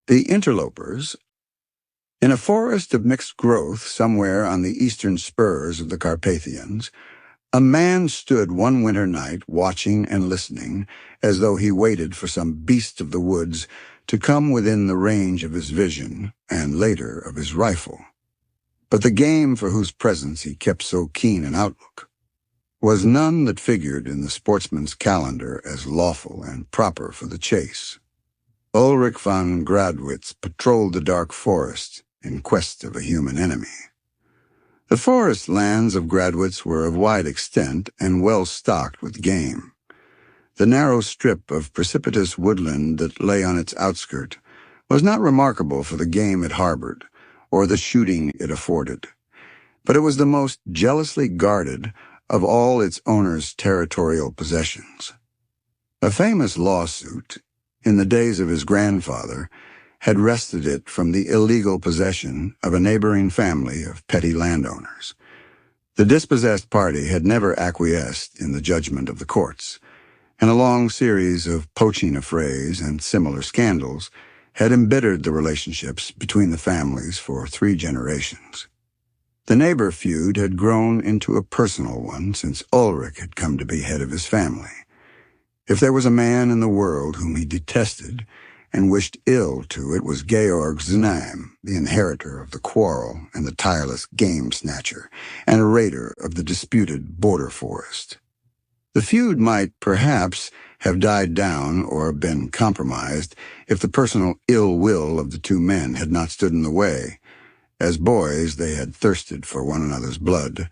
The Interlopers. In a forest of mixed growth somewhere on the eastern spurs of the Carpathians, a man stood one winter night watching and listening as though he waited for some beast of the woods to come within the range of his vision and later of his rifle. But the game for whose presence he kept so keen an outlook was none that figured in the sportsman's calendar as lawful and proper for the chase. Ulrich von Gradwitz patrolled the dark forest in quest of a human enemy. The forest lands of Gradwitz were of wide extent and well stocked with game. The narrow strip of precipitous woodland that lay on its outskirt was not remarkable for the game it harbored or the shooting it afforded, but it was the most jealously guarded of all its owner's territorial possessions. A famous lawsuit, in the days of his grandfather, had wrested it from the illegal possession of a neighboring family of petty landowners. The dispossessed party had never acquiesced in the judgment of the courts, and a long series of poaching affrays and similar scandals had embittered the relationships between the families for 3 generations. The neighbor feud had grown into a personal one since Ulrich had come to be head of his family. If there was a man in the world whom he detested and wished ill to, it was Georg Znaim, the inheritor of the quarrel and the tireless game-snatcher, and a raider of the disputed border forest. The feud might, perhaps, have died down or been compromised if the personal ill will of the 2 men had not stood in the way. As boys, they had thirsted for one another's blood.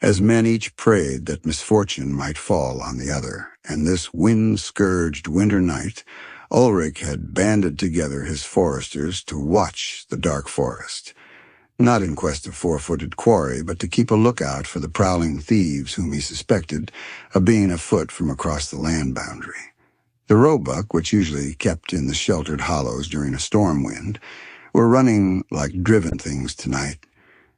As men, each prayed that misfortune might fall on the other, and this wind-scourged winter night, Ulrich had banded together his foresters to watch the dark forest, not in quest of 4-footed quarry, but to keep a lookout for the prowling thieves whom he suspected of being afoot from across the land boundary. The roebuck, which usually kept in the sheltered hollows during a storm wind, were running like driven things tonight,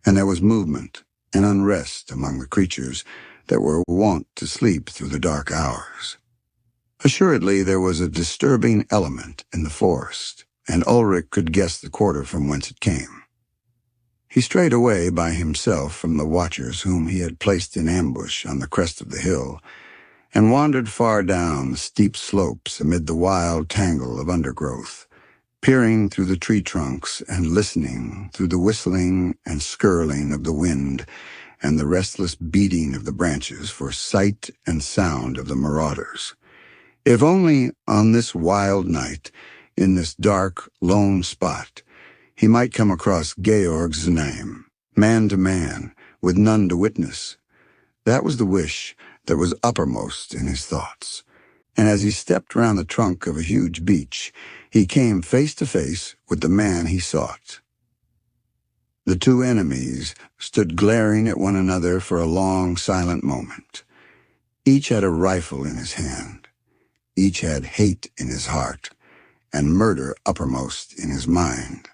and there was movement and unrest among the creatures that were wont to sleep through the dark hours. Assuredly, there was a disturbing element in the forest, and Ulrich could guess the quarter from whence it came. He strayed away by himself from the watchers whom he had placed in ambush on the crest of the hill, and wandered far down the steep slopes amid the wild tangle of undergrowth, peering through the tree trunks and listening through the whistling and skirling of the wind and the restless beating of the branches for sight and sound of the marauders. If only on this wild night, in this dark, lone spot, he might come across Georg Znaim, man to man, with none to witness. That was the wish that was uppermost in his thoughts, and as he stepped round the trunk of a huge beech, he came face to face with the man he sought. The 2 enemies stood glaring at one another for a long, silent moment. Each had a rifle in his hand. Each had hate in his heart, and murder uppermost in his mind.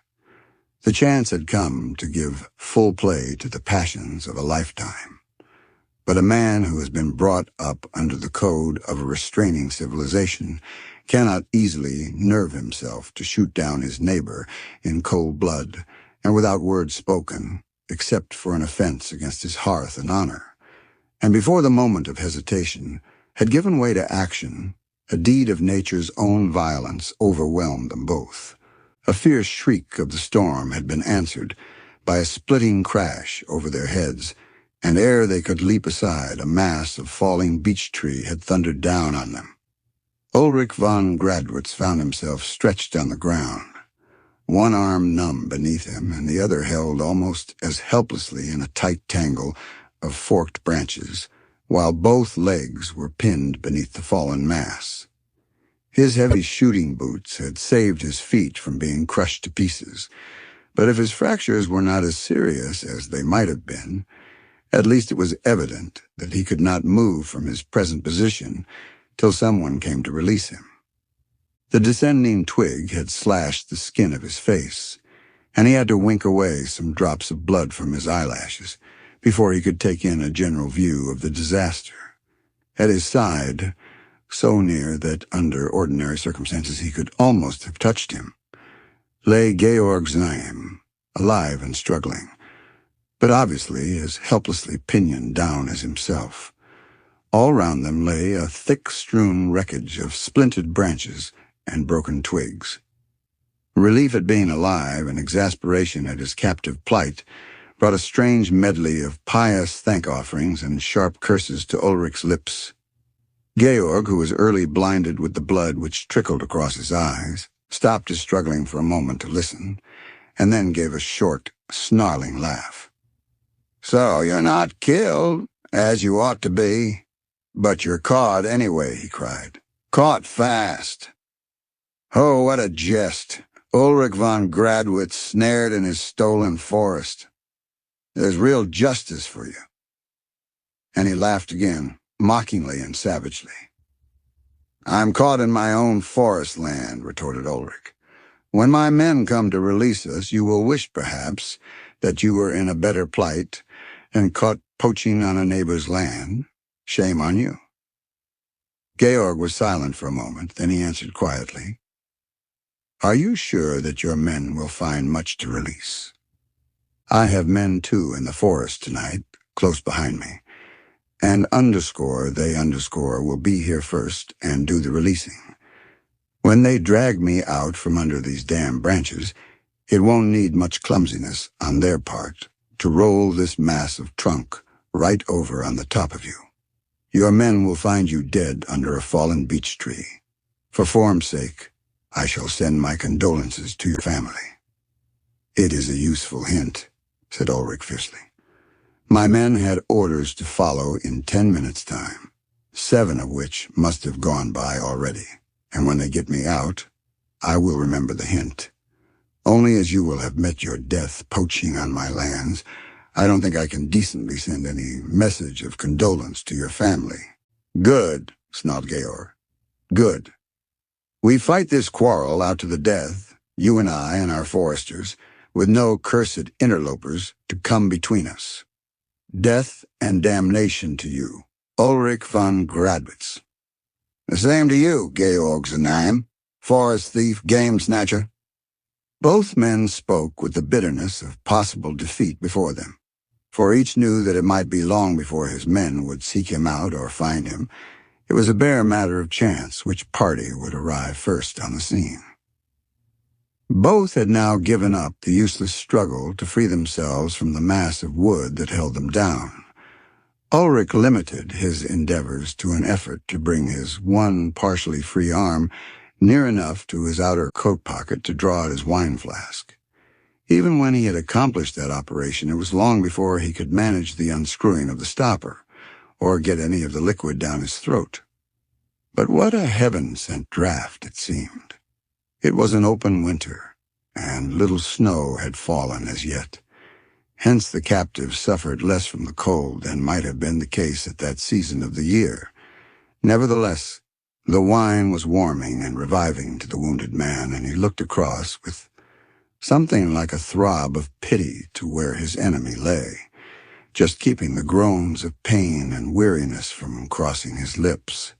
The chance had come to give full play to the passions of a lifetime. But a man who has been brought up under the code of a restraining civilization cannot easily nerve himself to shoot down his neighbor in cold blood and without word spoken, except for an offense against his hearth and honor. And before the moment of hesitation had given way to action, a deed of nature's own violence overwhelmed them both. A fierce shriek of the storm had been answered by a splitting crash over their heads, and ere they could leap aside, a mass of falling beech tree had thundered down on them. Ulrich von Gradwitz found himself stretched on the ground, one arm numb beneath him and the other held almost as helplessly in a tight tangle of forked branches, while both legs were pinned beneath the fallen mass. His heavy shooting boots had saved his feet from being crushed to pieces, but if his fractures were not as serious as they might have been, at least it was evident that he could not move from his present position till someone came to release him. The descending twig had slashed the skin of his face, and he had to wink away some drops of blood from his eyelashes before he could take in a general view of the disaster. At his side, so near that under ordinary circumstances he could almost have touched him, lay Georg Znaim, alive and struggling, but obviously as helplessly pinioned down as himself. All round them lay a thick-strewn wreckage of splintered branches and broken twigs. Relief at being alive and exasperation at his captive plight brought a strange medley of pious thank-offerings and sharp curses to Ulrich's lips. Georg, who was early blinded with the blood which trickled across his eyes, stopped his struggling for a moment to listen, and then gave a short, snarling laugh. "So you're not killed, as you ought to be, but you're caught anyway," he cried. "Caught fast. Oh, what a jest. Ulrich von Gradwitz snared in his stolen forest. There's real justice for you." And he laughed again, mockingly and savagely. "I'm caught in my own forest land," retorted Ulrich. "When my men come to release us, you will wish, perhaps, that you were in a better plight and caught poaching on a neighbor's land. Shame on you." Georg was silent for a moment, then he answered quietly, "Are you sure that your men will find much to release? I have men, too, in the forest tonight, close behind me, and they will be here first and do the releasing. When they drag me out from under these damn branches, it won't need much clumsiness on their part to roll this mass of trunk right over on the top of you. Your men will find you dead under a fallen beech tree. For form's sake, I shall send my condolences to your family." "It is a useful hint," said Ulrich fiercely. "My men had orders to follow in 10 minutes' time, 7 of which must have gone by already, and when they get me out, I will remember the hint. Only as you will have met your death poaching on my lands, I don't think I can decently send any message of condolence to your family." "Good," snarled Georg. "Good. We fight this quarrel out to the death, you and I and our foresters, with no cursed interlopers to come between us. Death and damnation to you, Ulrich von Gradwitz." "The same to you, Georg Znaim, forest thief, game snatcher." Both men spoke with the bitterness of possible defeat before them, for each knew that it might be long before his men would seek him out or find him. It was a bare matter of chance which party would arrive first on the scene. Both had now given up the useless struggle to free themselves from the mass of wood that held them down. Ulrich limited his endeavors to an effort to bring his one partially free arm near enough to his outer coat pocket to draw out his wine flask. Even when he had accomplished that operation, it was long before he could manage the unscrewing of the stopper, or get any of the liquid down his throat. But what a heaven-sent draught it seemed. It was an open winter, and little snow had fallen as yet. Hence the captive suffered less from the cold than might have been the case at that season of the year. Nevertheless, the wine was warming and reviving to the wounded man, and he looked across with something like a throb of pity to where his enemy lay, just keeping the groans of pain and weariness from crossing his lips.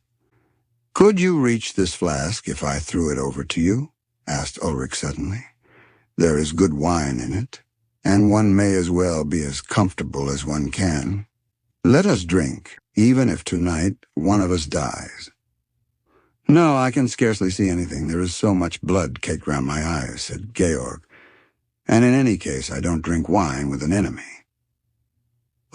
"Could you reach this flask if I threw it over to you?" asked Ulrich suddenly. "There is good wine in it, and one may as well be as comfortable as one can. Let us drink, even if tonight one of us dies." "No, I can scarcely see anything. There is so much blood caked round my eyes," said Georg. "And in any case, I don't drink wine with an enemy."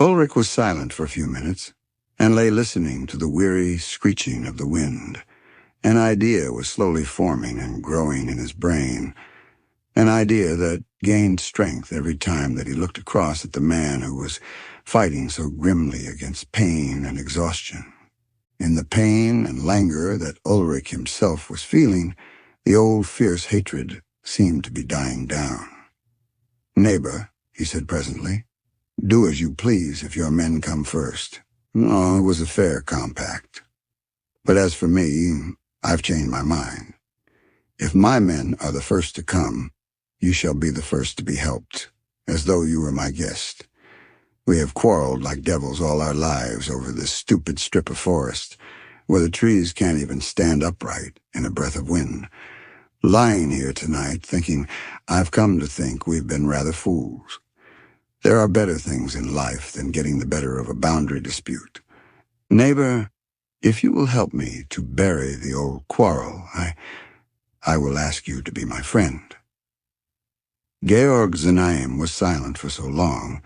Ulrich was silent for a few minutes, and lay listening to the weary screeching of the wind. An idea was slowly forming and growing in his brain, an idea that gained strength every time that he looked across at the man who was fighting so grimly against pain and exhaustion. In the pain and languor that Ulrich himself was feeling, the old fierce hatred seemed to be dying down. "Neighbor," he said presently, "do as you please if your men come first. No, it was a fair compact. But as for me, I've changed my mind. If my men are the first to come, you shall be the first to be helped, as though you were my guest. We have quarreled like devils all our lives over this stupid strip of forest, where the trees can't even stand upright in a breath of wind. lying here tonight thinking I've come to think we've been rather fools. There are better things in life than getting the better of a boundary dispute. Neighbor, if you will help me to bury the old quarrel, I will ask you to be my friend." Georg Znaim was silent for so long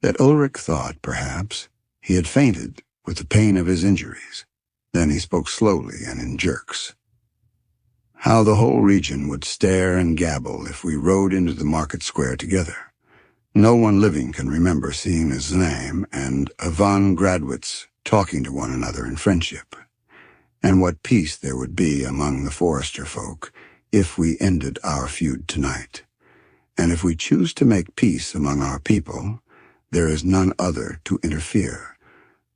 that Ulrich thought, perhaps, he had fainted with the pain of his injuries. Then he spoke slowly and in jerks. "How the whole region would stare and gabble if we rode into the market square together. No one living can remember seeing a Znaim and a von Gradwitz talking to one another in friendship. And what peace there would be among the Forester folk if we ended our feud tonight. And if we choose to make peace among our people, there is none other to interfere.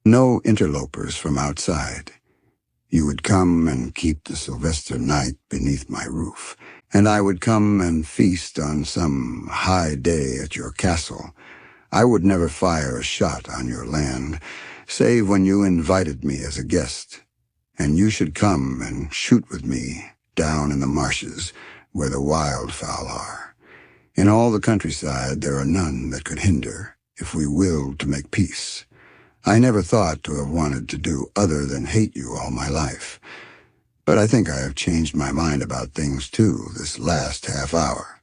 No interlopers from outside. You would come and keep the Sylvester night beneath my roof, and I would come and feast on some high day at your castle. I would never fire a shot on your land, save when you invited me as a guest, and you should come and shoot with me down in the marshes where the wildfowl are. In all the countryside there are none that could hinder, if we willed to make peace. I never thought to have wanted to do other than hate you all my life. But I think I have changed my mind about things too this last half hour.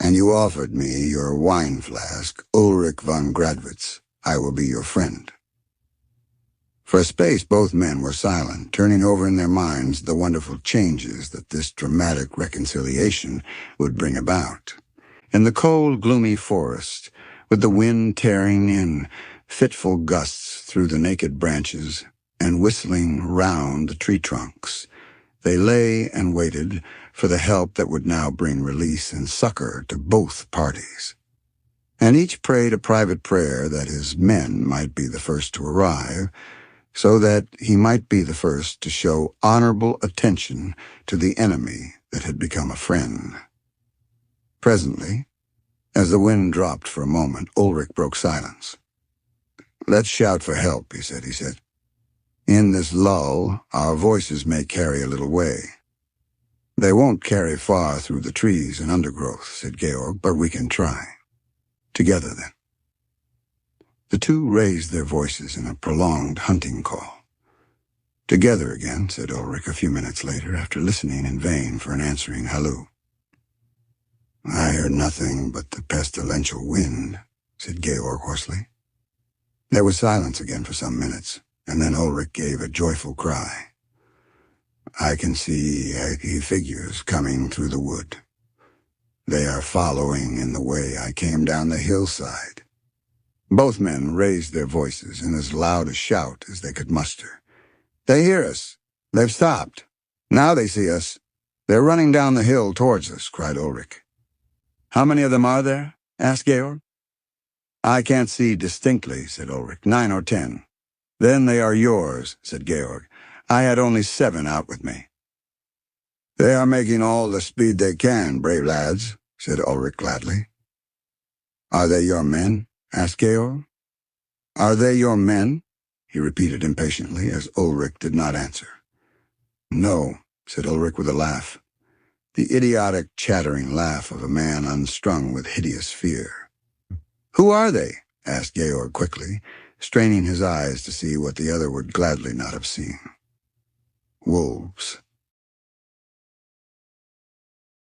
And you offered me your wine flask, Ulrich von Gradwitz. I will be your friend." For a space both men were silent, turning over in their minds the wonderful changes that this dramatic reconciliation would bring about. In the cold, gloomy forest, with the wind tearing in fitful gusts through the naked branches and whistling round the tree trunks, they lay and waited for the help that would now bring release and succor to both parties. And each prayed a private prayer that his men might be the first to arrive, so that he might be the first to show honorable attention to the enemy that had become a friend. Presently, as the wind dropped for a moment, Ulrich broke silence. "Let's shout for help," he said. "In this lull, our voices may carry a little way." "They won't carry far through the trees and undergrowth," said Georg, "but we can try. Together, then." The two raised their voices in a prolonged hunting call. "Together again," said Ulrich a few minutes later, after listening in vain for an answering halloo. "I heard nothing but the pestilential wind," said Georg hoarsely. There was silence again for some minutes, and then Ulrich gave a joyful cry. "I can see haggy figures coming through the wood. They are following in the way I came down the hillside." Both men raised their voices in as loud a shout as they could muster. "They hear us! They've stopped! Now they see us! They're running down the hill towards us," cried Ulrich. "How many of them are there?" asked Georg. "I can't see distinctly," said Ulrich. 9 or 10. "Then they are yours," said Georg. "I had only 7 out with me." "They are making all the speed they can, brave lads," said Ulrich gladly. "Are they your men?" asked Georg. "Are they your men?" he repeated impatiently, as Ulrich did not answer. "No," said Ulrich with a laugh, the idiotic, chattering laugh of a man unstrung with hideous fear. "Who are they?" asked Georg quickly, straining his eyes to see what the other would gladly not have seen. "Wolves,"